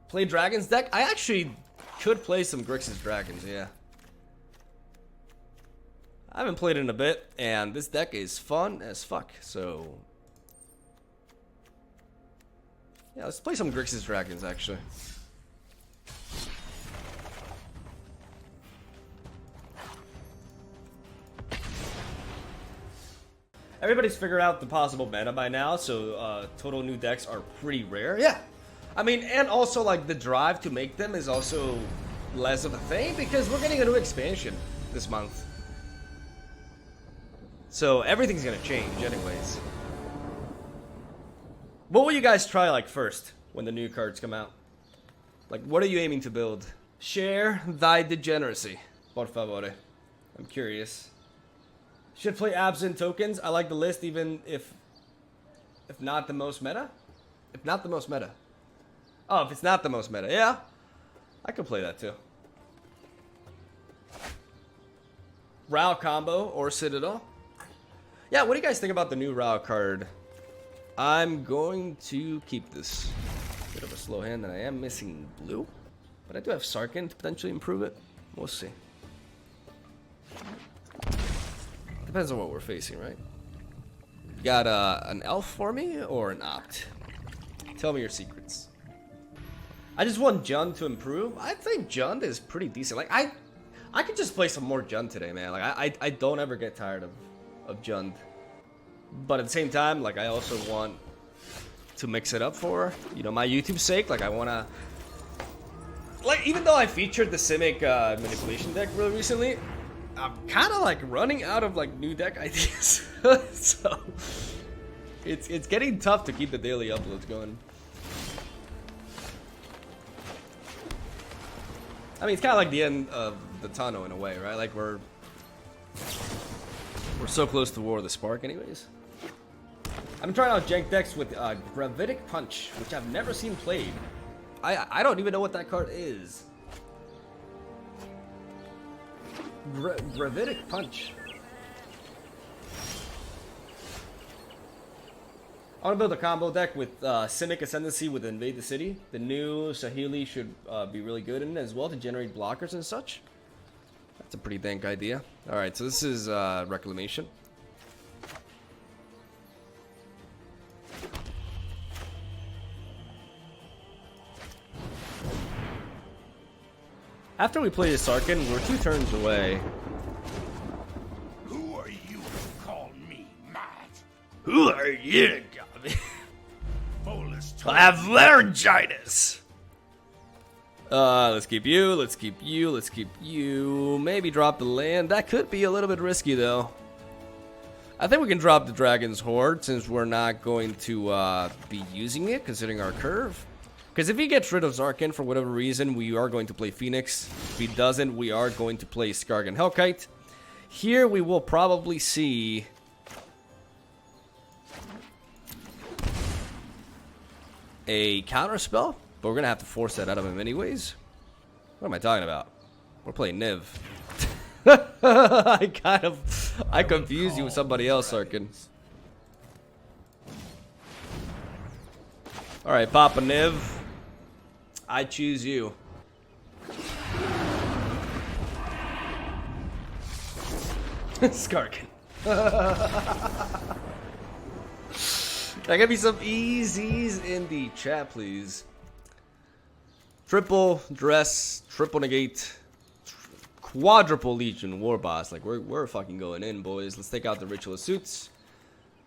Play Dragons deck? I actually could play some Grixis Dragons, yeah. I haven't played it in a bit, and this deck is fun as fuck, so... yeah, let's play some Grixis Dragons, actually. Everybody's figured out the possible meta by now, so total new decks are pretty rare. Yeah. I mean, and also, like, the drive to make them is also less of a thing because we're getting a new expansion this month. So everything's gonna change anyways. What will you guys try, like, first when the new cards come out? Like, what are you aiming to build? Share thy degeneracy, por favore. I'm curious. Should play absent tokens. I like the list even if not the most meta. If not the most meta. Oh, if it's not the most meta, yeah. I could play that too. Rao combo or Citadel. Yeah, what do you guys think about the new Rao card? I'm going to keep this. Bit of a slow hand, and I am missing blue. But I do have Sarkin to potentially improve it. We'll see. Depends on what we're facing, right? You got an elf for me or an opt? Tell me your secrets. I just want Jund to improve. I think Jund is pretty decent. Like I could just play some more Jund today, man. Like I don't ever get tired of Jund. But at the same time, like I also want to mix it up for, you know, my YouTube's sake. Like I wanna, like, even though I featured the Simic manipulation deck really recently, I'm kind of like running out of like new deck ideas. So it's getting tough to keep the daily uploads going. I mean, it's kind of like the end of the tunnel in a way, right? Like we're so close to War of the Spark anyways. I'm trying out jank decks with Gravitic Punch, which I've never seen played. I don't even know what that card is. Gravitic Punch. I want to build a combo deck with Simic Ascendancy with Invade the City. The new Sahili should be really good in it as well to generate blockers and such. That's a pretty dank idea. Alright, so this is Reclamation. After we play the Sarkin, we're 2 turns away. Who are you to call me mad? Who are you, Gobby? I have laryngitis. Let's keep you, let's keep you, let's keep you. Maybe drop the land. That could be a little bit risky, though. I think we can drop the Dragon's Horde since we're not going to be using it, considering our curve. Because if he gets rid of Zarkin for whatever reason, we are going to play Phoenix. If he doesn't, we are going to play Skargan Hellkite. Here we will probably see a counterspell, but we're going to have to force that out of him anyways. What am I talking about? We're playing Niv. I confused you with somebody else, Sarkin. Alright, Papa Niv. I choose you. Skarkin. Can I give me some easies in the chat, please? Triple dress, triple negate, quadruple legion, war boss. Like we're fucking going in, boys. Let's take out the ritualist suits,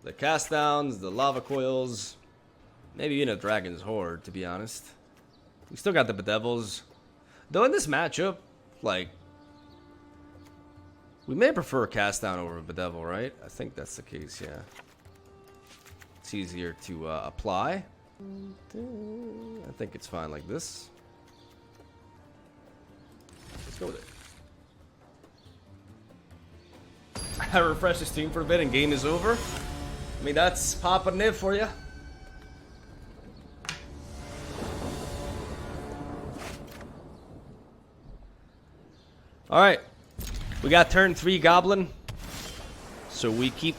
the cast downs, the lava coils, maybe even a dragon's horde. To be honest, we still got the bedevils. Though in this matchup, like we may prefer cast down over bedevil, right? I think that's the case. Yeah. It's easier to apply. I think it's fine like this. Let's go with it. I refresh the stream for a bit and game is over. I mean, that's Papa Niv for you. Alright. We got turn 3 Goblin. So we keep.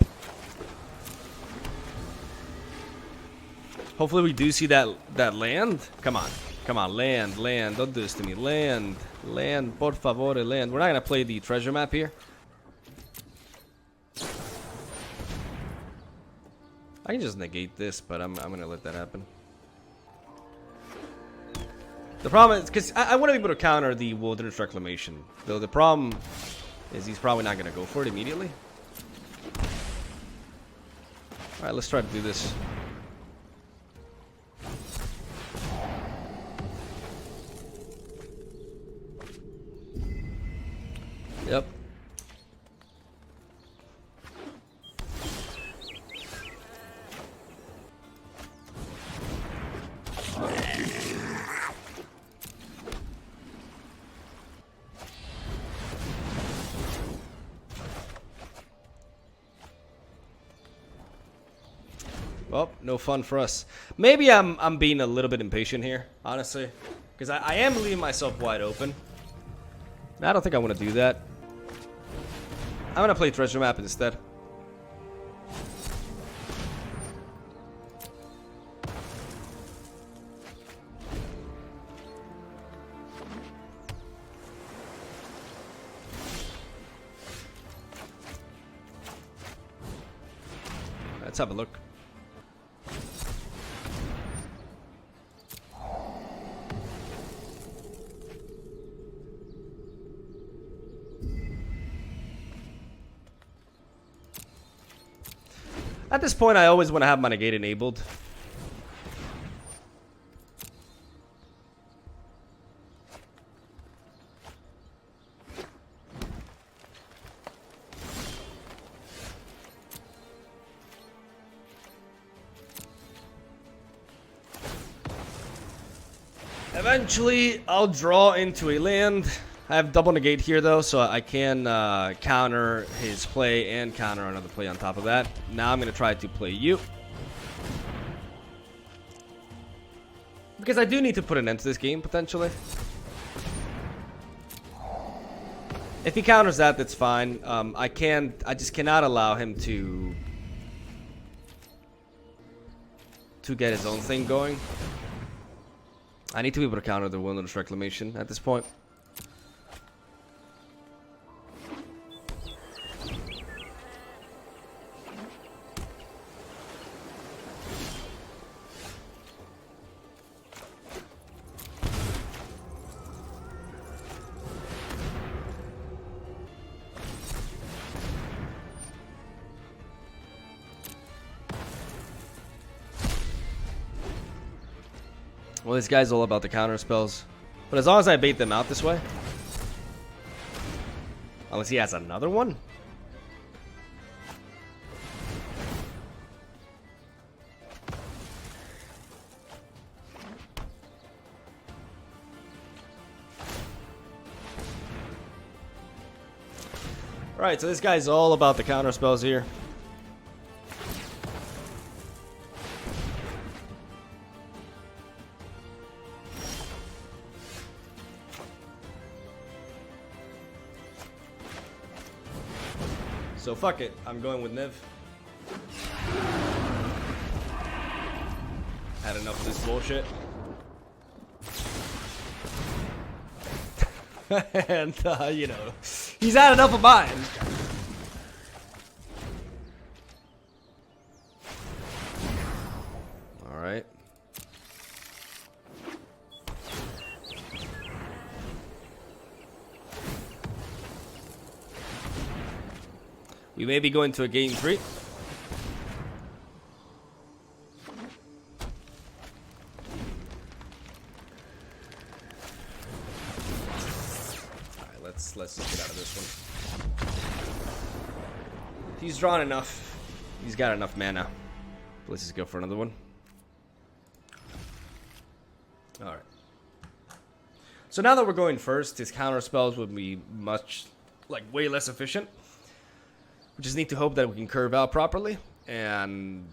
Hopefully we do see that land. Come on. Come on, land, land. Don't do this to me. Land, land, por favor, land. We're not gonna play the treasure map here. I can just negate this, but I'm gonna let that happen. The problem is, because I want to be able to counter the Wilderness Reclamation. Though the problem is he's probably not gonna go for it immediately. Alright, let's try to do this. Yep. Well, no fun for us. Maybe I'm being a little bit impatient here, honestly, because I am leaving myself wide open. I don't think I want to do that. I'm gonna play treasure map instead. Let's have a look. At this point, I always want to have my negate enabled. Eventually, I'll draw into a land. I have double negate here, though, so I can counter his play and counter another play on top of that. Now I'm going to try to play you. Because I do need to put an end to this game, potentially. If he counters that, that's fine. I just cannot allow him to get his own thing going. I need to be able to counter the Wilderness Reclamation at this point. Well, this guy's all about the counter spells. But as long as I bait them out this way. Unless he has another one. Alright, so this guy's all about the counter spells here. So fuck it, I'm going with Niv. Had enough of this bullshit. And, you know, he's had enough of mine. Alright. We may be going to a game 3. Alright, let's just get out of this one. He's drawn enough. He's got enough mana. Let's just go for another one. Alright. So now that we're going first, his counter spells would be much, like, way less efficient. We just need to hope that we can curve out properly, and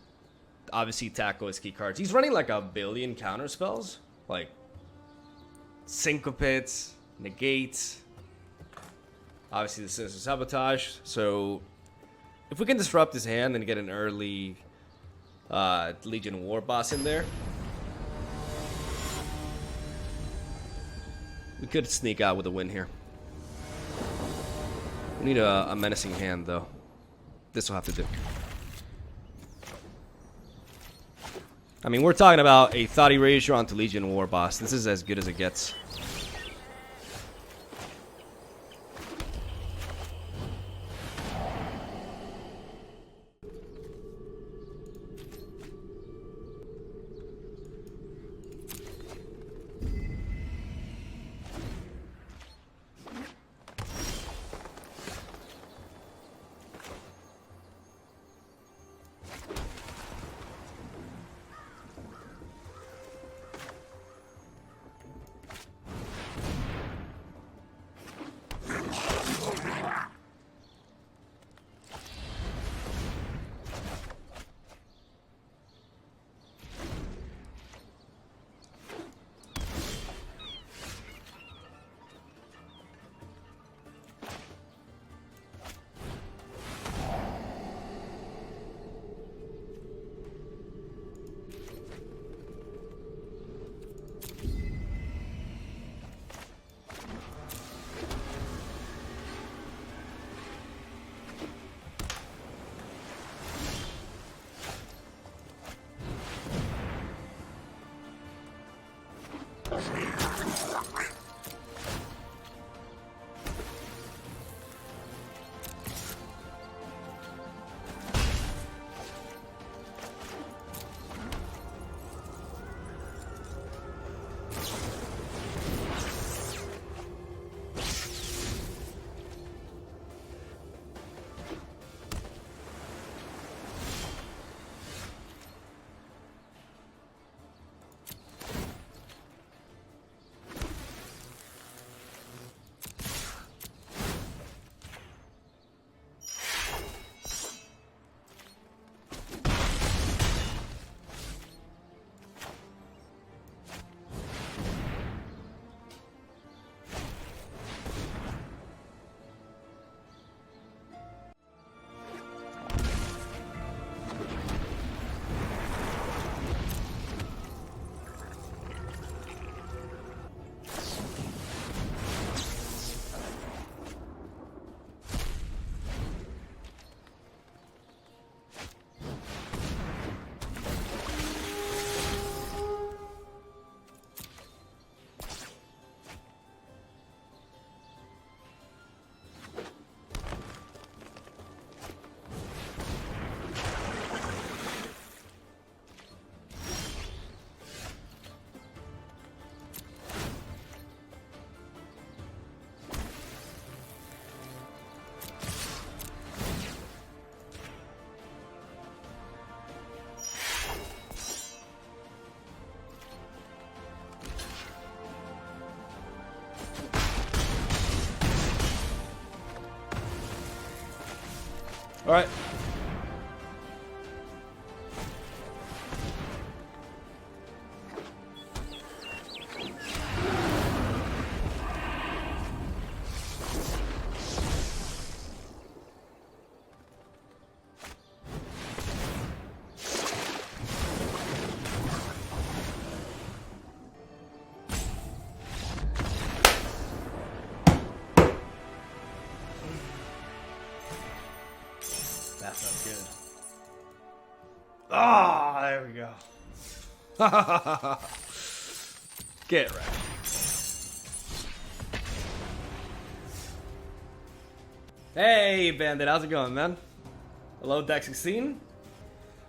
obviously tackle his key cards. He's running like a billion counter spells, like syncopates, negates, obviously the Sinister Sabotage. So if we can disrupt his hand and get an early Legion War boss in there, We could sneak out with a win here. We need a menacing hand, though. This will have to do. I mean, we're talking about a Thought Erasure onto Legion War boss. This is as good as it gets. All right. That sounds good. Ah, oh, there we go. Get right. Hey, Bandit, how's it going, man? Hello, deck 16.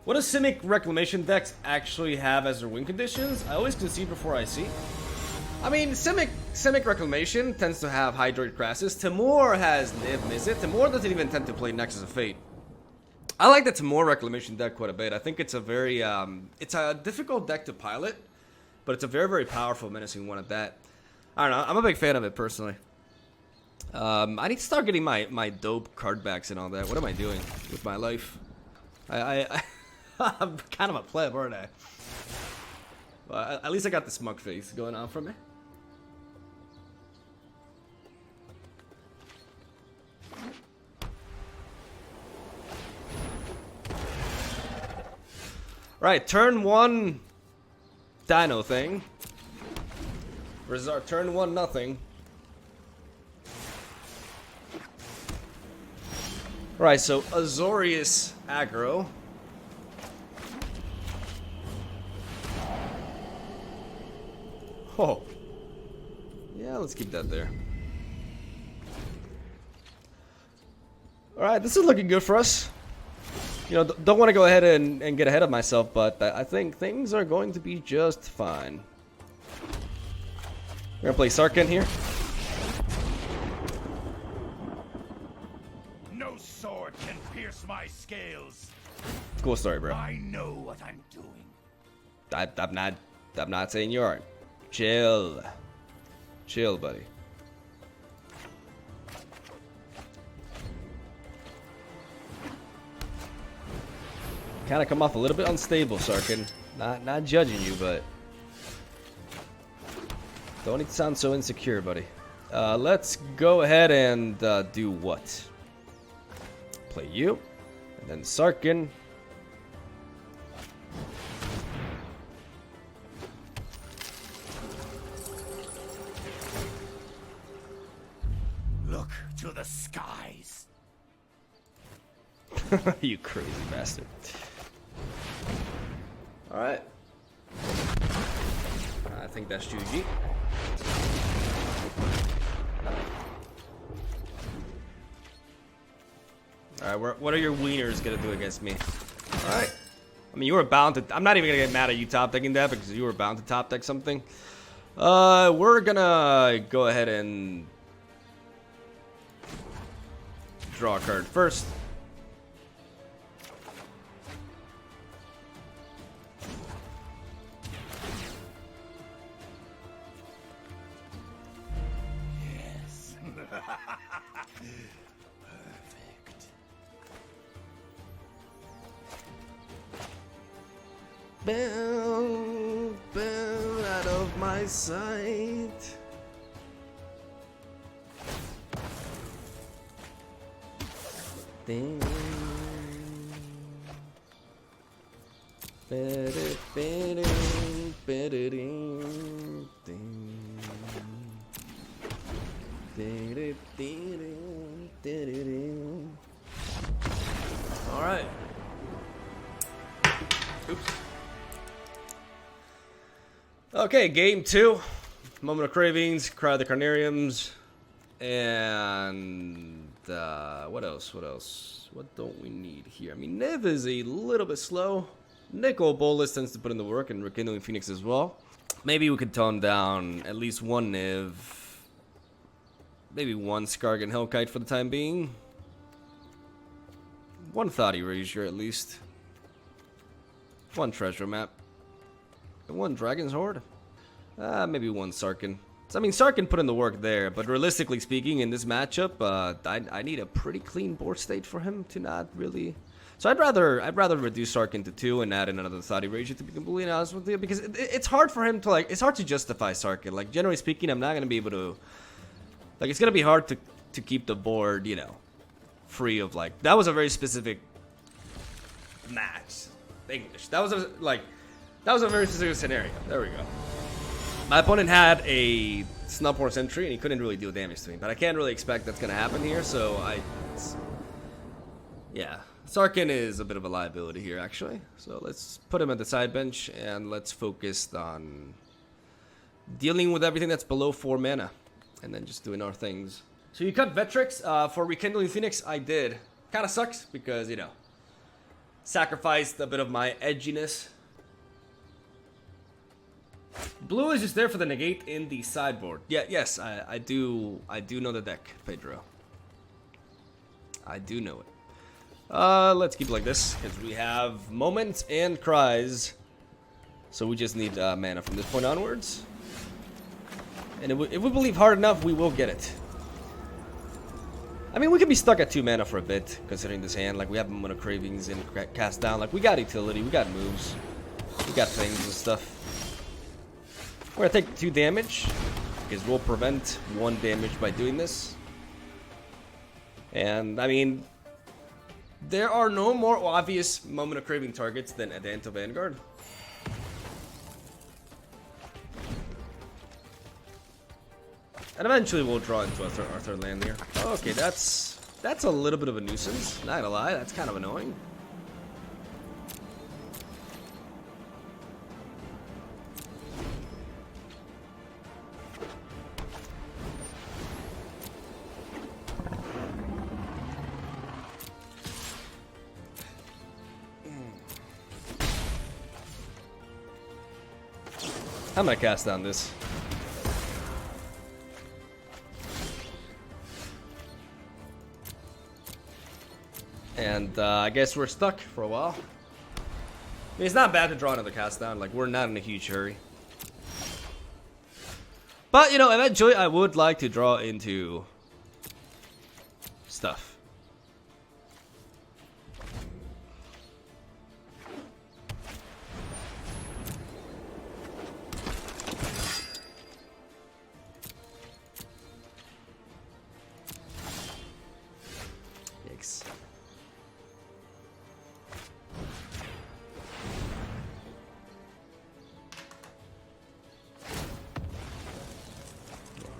What does Simic Reclamation decks actually have as their win conditions? I always concede before I see. I mean, Simic Reclamation tends to have Hydroid Crassus. Timur has Niv Mizzet. Timur doesn't even tend to play Nexus of Fate. I like the Timur Reclamation deck quite a bit. I think it's a very, it's a difficult deck to pilot, but it's a very, very powerful, menacing one at that. I don't know. I'm a big fan of it, personally. I need to start getting my dope card backs and all that. What am I doing with my life? I'm kind of a pleb, aren't I? Well, at least I got the smug face going on for me. Right, turn one dino thing. Versus our turn 1 nothing. Alright, so Azorius aggro. Oh. Yeah, let's keep that there. Alright, this is looking good for us. You know, don't want to go ahead and get ahead of myself, but I think things are going to be just fine. We're gonna play Sarkin here. No sword can pierce my scales. Cool story, bro. I know what I'm doing. I'm not saying you aren't. Chill. Chill, buddy. Kind of come off a little bit unstable, Sarkin. Not judging you, but don't need to sound so insecure, buddy. Let's go ahead and do what? Play you, and then Sarkin. Look to the skies. You crazy bastard. Alright. I think that's GG. Alright, what are your wieners gonna do against me? Alright. I mean, you were bound to... I'm not even gonna get mad at you top decking that because you were bound to top deck something. We're gonna go ahead and draw a card first. Yes. Perfect. Bound out of my sight. Ding. All right. Oops. Okay, game 2. Moment of Cravings, Cry of the Carnariums, and what else? What don't we need here? I mean, Niv is a little bit slow. Nicol Bolas tends to put in the work, and Rekindling Phoenix as well. Maybe we could tone down at least one Niv. Maybe one Skargan Hellkite for the time being. One Thought Erasure at least. One Treasure Map. And one Dragon's Horde. Maybe one Sarkin. So, I mean, Sarkin put in the work there, but realistically speaking, in this matchup, I need a pretty clean board state for him to not really... So I'd rather reduce Sarkin to 2 and add in another Thought Erasure, to be completely honest with you, because it's hard for him to, like, it's hard to justify Sarkin. Like, generally speaking, I'm not going to be able to... Like, it's going to be hard to keep the board, you know, free of, like... That was a very specific match. English. That was a very specific scenario. There we go. My opponent had a Snub Horse entry, and he couldn't really deal damage to me. But I can't really expect that's going to happen here, so yeah. Sarkin is a bit of a liability here, actually. So let's put him at the side bench, and let's focus on dealing with everything that's below 4 mana. And then just doing our things. So you cut Vetrix. For Rekindling Phoenix, I did. Kind of sucks, because, you know, sacrificed a bit of my edginess. Blue is just there for the negate in the sideboard. Yeah, yes, I do know the deck, Pedro. I do know it. Let's keep it like this, because we have Moment and Cries. So we just need mana from this point onwards. And if we believe hard enough, we will get it. I mean, we could be stuck at 2 mana for a bit, considering this hand. Like, we have Moment of Cravings and Cast Down. Like, we got utility, we got moves. We got things and stuff. We're gonna take 2 damage, because we'll prevent 1 damage by doing this. And, I mean, there are no more obvious Moment of Craving targets than Adanto Vanguard. And eventually we'll draw into our third land here. Okay, that's a little bit of a nuisance. Not gonna lie, that's kind of annoying. I'm gonna cast down this. And I guess we're stuck for a while. I mean, it's not bad to draw another cast down. Like, we're not in a huge hurry. But, you know, eventually I would like to draw into stuff. Yikes.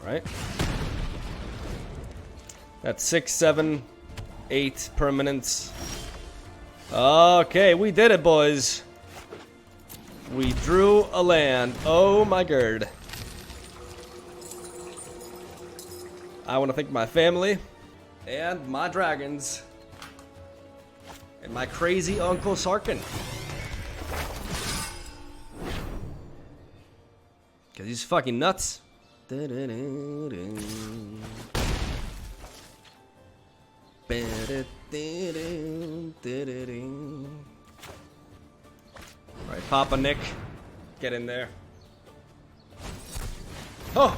Alright. That's 6, 7, 8 permanents. Okay, we did it, boys. We drew a land. Oh my god. I want to thank my family and my dragons and my crazy Uncle Sarkin. Because he's fucking nuts. Alright, Papa Nick, get in there. Oh!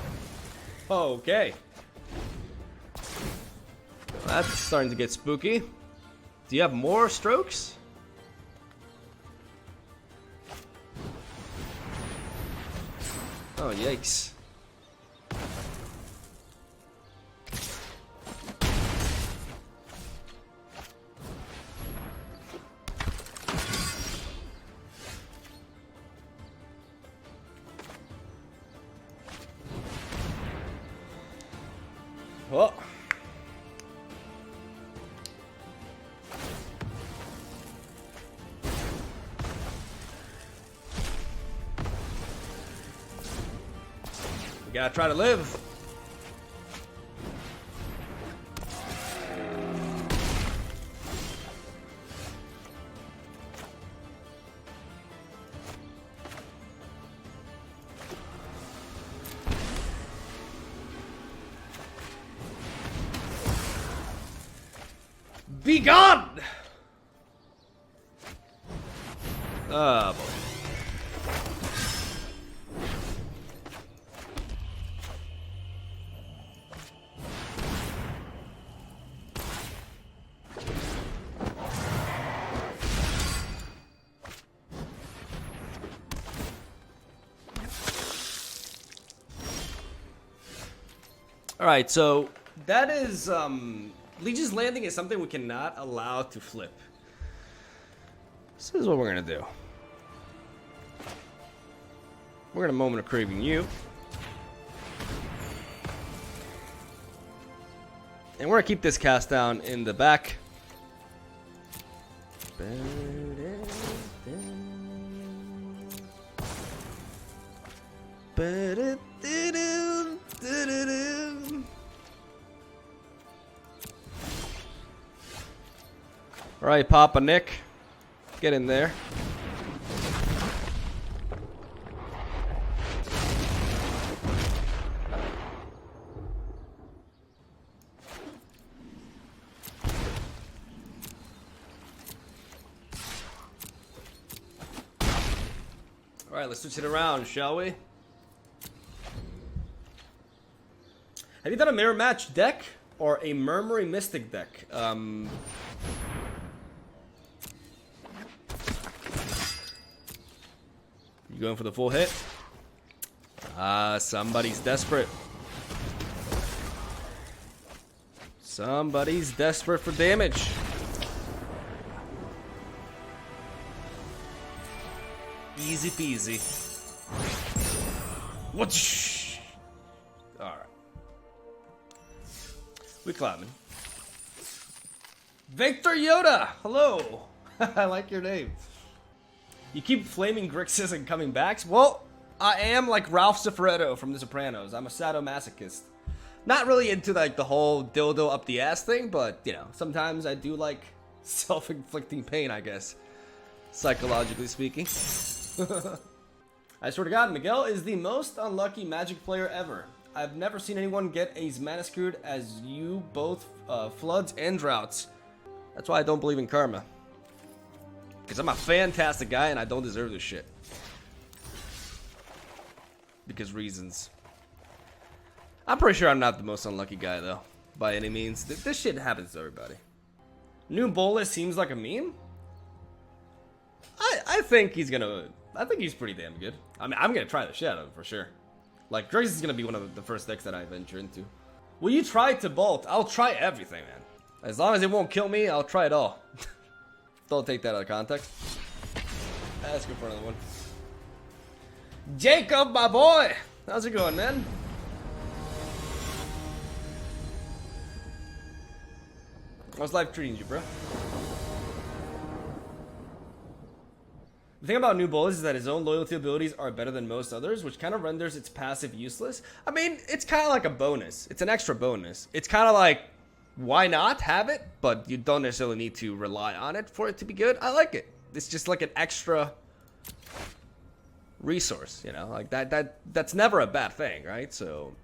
Okay. That's starting to get spooky. Do you have more strokes? Oh, yikes. Well. We gotta try to live. Be gone! Ah, boy. All right, so that is Legion's Landing is something we cannot allow to flip. This is what we're gonna do. We're gonna Moment of Craving you. And we're gonna keep this cast down in the back. All right, Papa Nick, get in there. All right, let's switch it around, shall we? Have you done a mirror match deck or a Murmuring Mystic deck? You going for the full hit? Somebody's desperate. Somebody's desperate for damage. Easy peasy. What? Alright. We climbing. Victor Yoda! Hello! I like your name. You keep flaming Grixis and coming back? Well, I am like Ralph Cifaretto from The Sopranos. I'm a sadomasochist. Not really into like the whole dildo up the ass thing, but you know, sometimes I do like self-inflicting pain, I guess. Psychologically speaking. I swear to God, Miguel is the most unlucky Magic player ever. I've never seen anyone get as mana screwed as you, both floods and droughts. That's why I don't believe in karma. Because I'm a fantastic guy and I don't deserve this shit. Because reasons. I'm pretty sure I'm not the most unlucky guy though, by any means. This shit happens to everybody. New Bolas seems like a meme? I think he's gonna... I think he's pretty damn good. I mean, I'm gonna try the shit out of him for sure. Like, Grixis is gonna be one of the first decks that I venture into. Will you try to bolt? I'll try everything, man. As long as it won't kill me, I'll try it all. Don't take that out of context. Let's go for another one. Jacob, my boy! How's it going, man? How's life treating you, bro? The thing about New Bolas is that his own loyalty abilities are better than most others, which kind of renders its passive useless. I mean, it's kind of like a bonus. It's an extra bonus. It's kind of like, why not have it? But you don't necessarily need to rely on it for it to be good. I like it. It's just like an extra resource, you know? Like that's never a bad thing, right? So,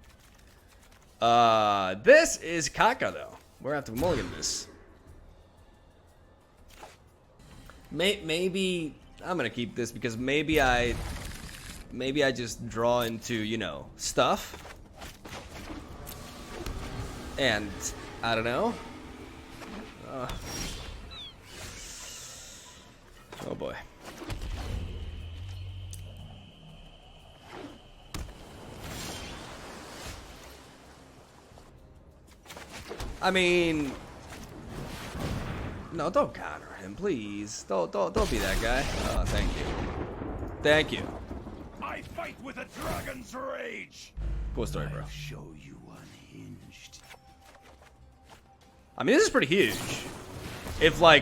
this is Kaka, though. We're gonna have to mulligan this. Maybe I'm gonna keep this because maybe I just draw into, you know, stuff. And I don't know. Oh boy. I mean, no, don't counter him, please. Don't be that guy. Oh, thank you. Thank you. I fight with a dragon's rage. Cool story, bro. I'll show you unhinged. I mean, this is pretty huge. If my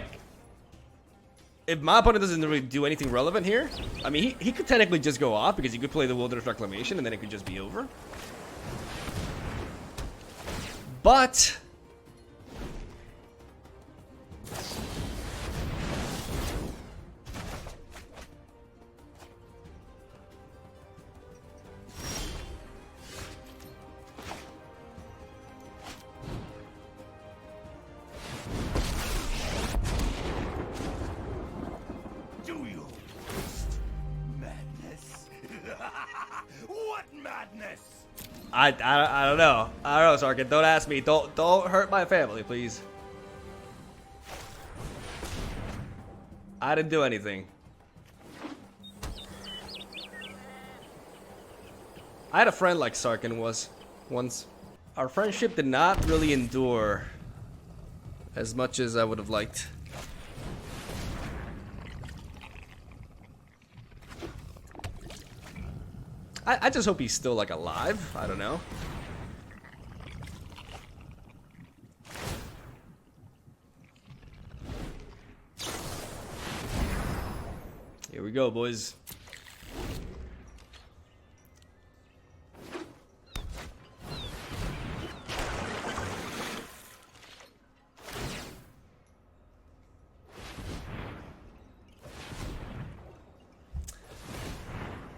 opponent doesn't really do anything relevant here, I mean, he could technically just go off because he could play the Wilderness Reclamation and then it could just be over. But I don't know. I don't know, Sarkin. Don't ask me. Don't hurt my family, please. I didn't do anything. I had a friend like Sarkin was once. Our friendship did not really endure as much as I would have liked. I just hope he's still, like, alive. I don't know. Here we go, boys.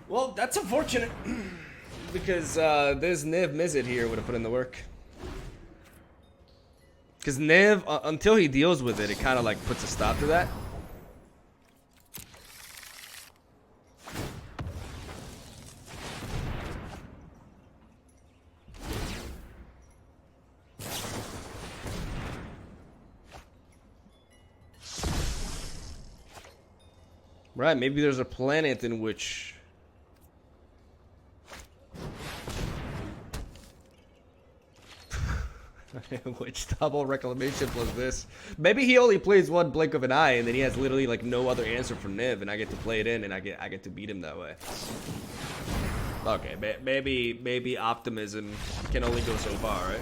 Well, that's unfortunate, because this Niv Mizzet here would have put in the work. Because Niv, until he deals with it, it kind of like puts a stop to that. Right, maybe there's a planet in which... which double reclamation plus this. Maybe he only plays one blink of an eye and then he has literally like no other answer for Niv and I get to play it in and I get to beat him that way. Okay, maybe optimism can only go so far, right?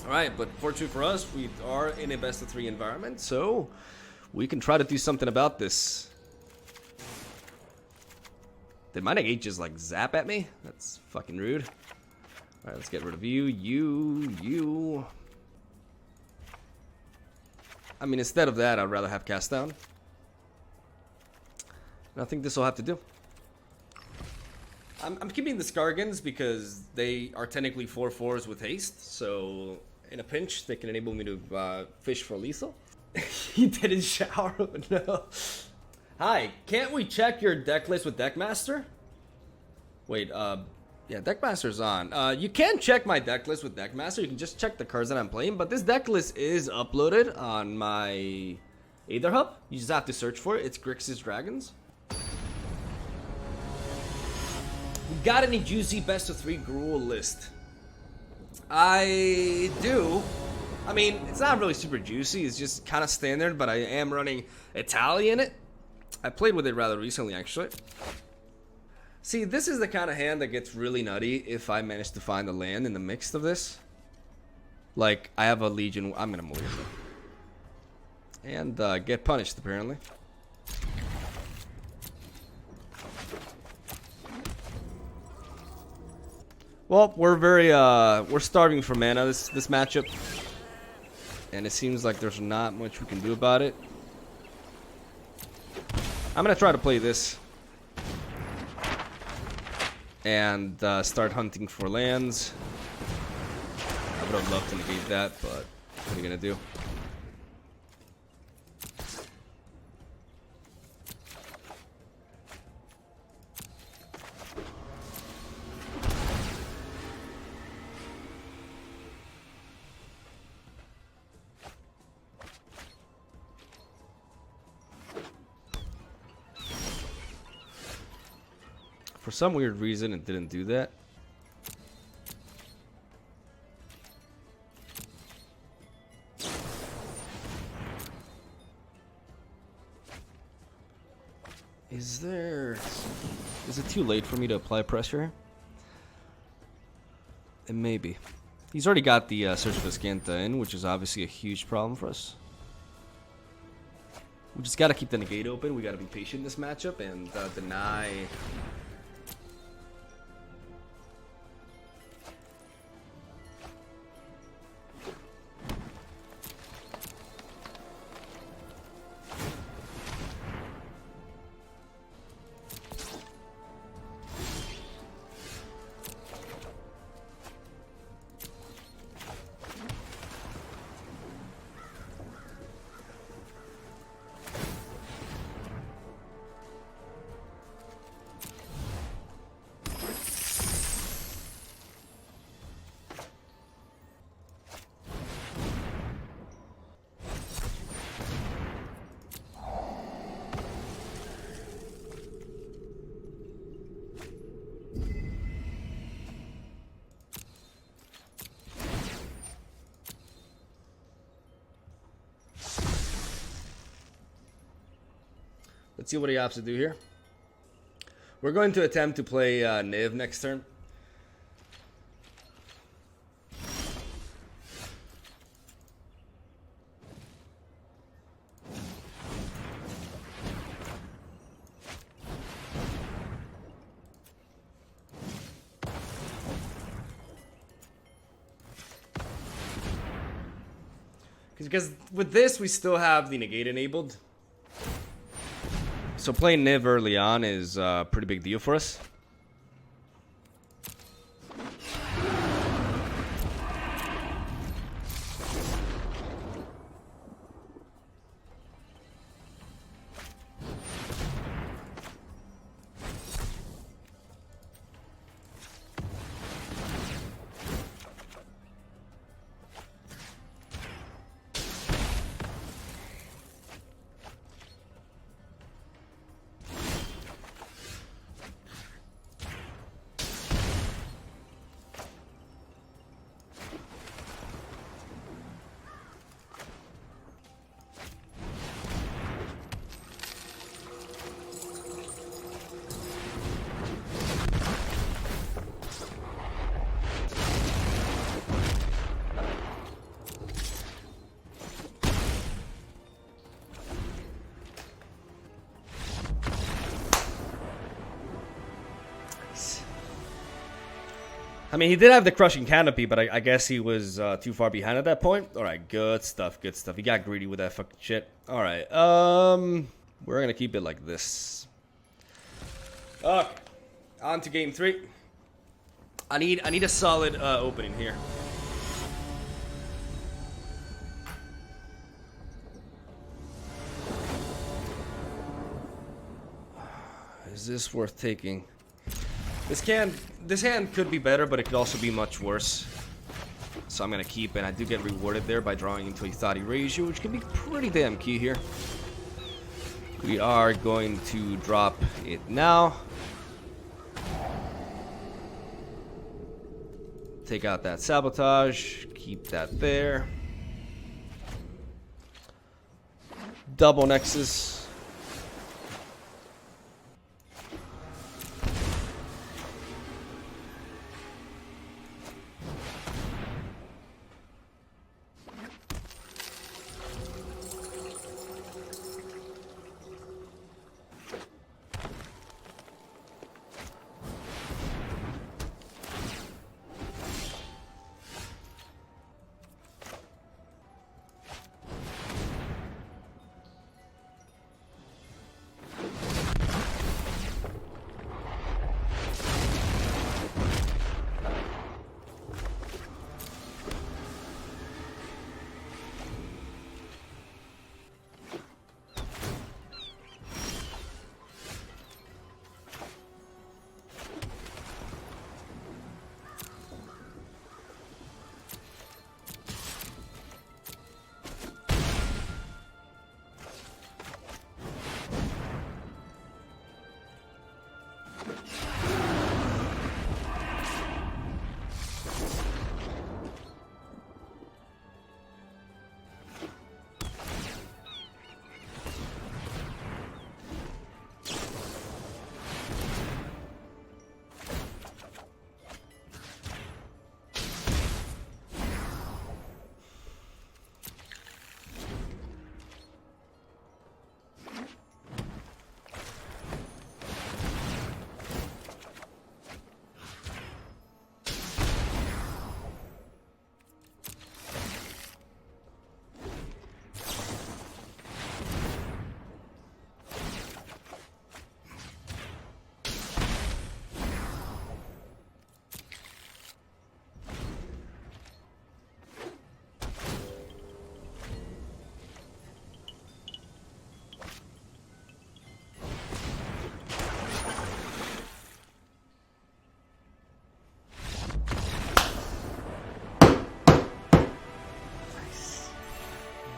Alright, but fortunately for us, we are in a best of 3 environment, so we can try to do something about this. Did my negate just like zap at me? That's fucking rude. Alright, let's get rid of you. You. I mean, instead of that, I'd rather have cast down. And I think this will have to do. I'm keeping the Skargans because they are technically 4/4s with haste, so in a pinch, they can enable me to fish for lethal. He didn't shower. No. Hi, can't we check your deck list with Deckmaster? Wait, yeah, Deckmaster's on. You can check my deck list with Deckmaster. You can just check the cards that I'm playing, but this deck list is uploaded on my Aether Hub. You just have to search for it. It's Grixis Dragons. Got any juicy best of 3 Gruul list? I do. I mean, it's not really super juicy. It's just kind of standard, but I am running Italian in it. I played with it rather recently, actually. See, this is the kind of hand that gets really nutty if I manage to find a land in the mix of this. Like, I have a Legion. I'm going to move it. And get punished, apparently. Well, we're starving for mana this matchup, and it seems like there's not much we can do about it. I'm gonna try to play this and start hunting for lands. I would have loved to negate that, but what are you gonna do? For some weird reason, it didn't do that. Is it too late for me to apply pressure? It may be. He's already got the Search for Scanta in, which is obviously a huge problem for us. We just gotta keep the negate open. We gotta be patient in this matchup and deny. Let's see what he opts to do here. We're going to attempt to play Niv next turn. Because with this, we still have the negate enabled. So playing Niv early on is a pretty big deal for us. I mean, he did have the Crushing Canopy, but I guess he was too far behind at that point. Alright, good stuff, good stuff. He got greedy with that fucking shit. Alright, we're gonna keep it like this. Okay, on to game 3. I need a solid opening here. Is this worth taking? This hand could be better, but it could also be much worse. So I'm gonna keep it. I do get rewarded there by drawing into a Thoughty Ratio, which can be pretty damn key here. We are going to drop it now. Take out that Sabotage. Keep that there. Double Nexus.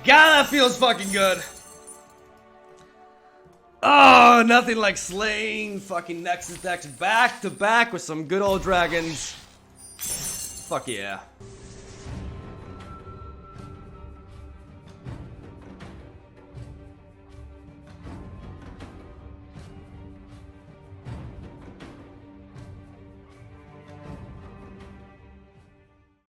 God, that feels fucking good. Oh, nothing like slaying fucking Nexus decks back to back with some good old dragons. Fuck yeah.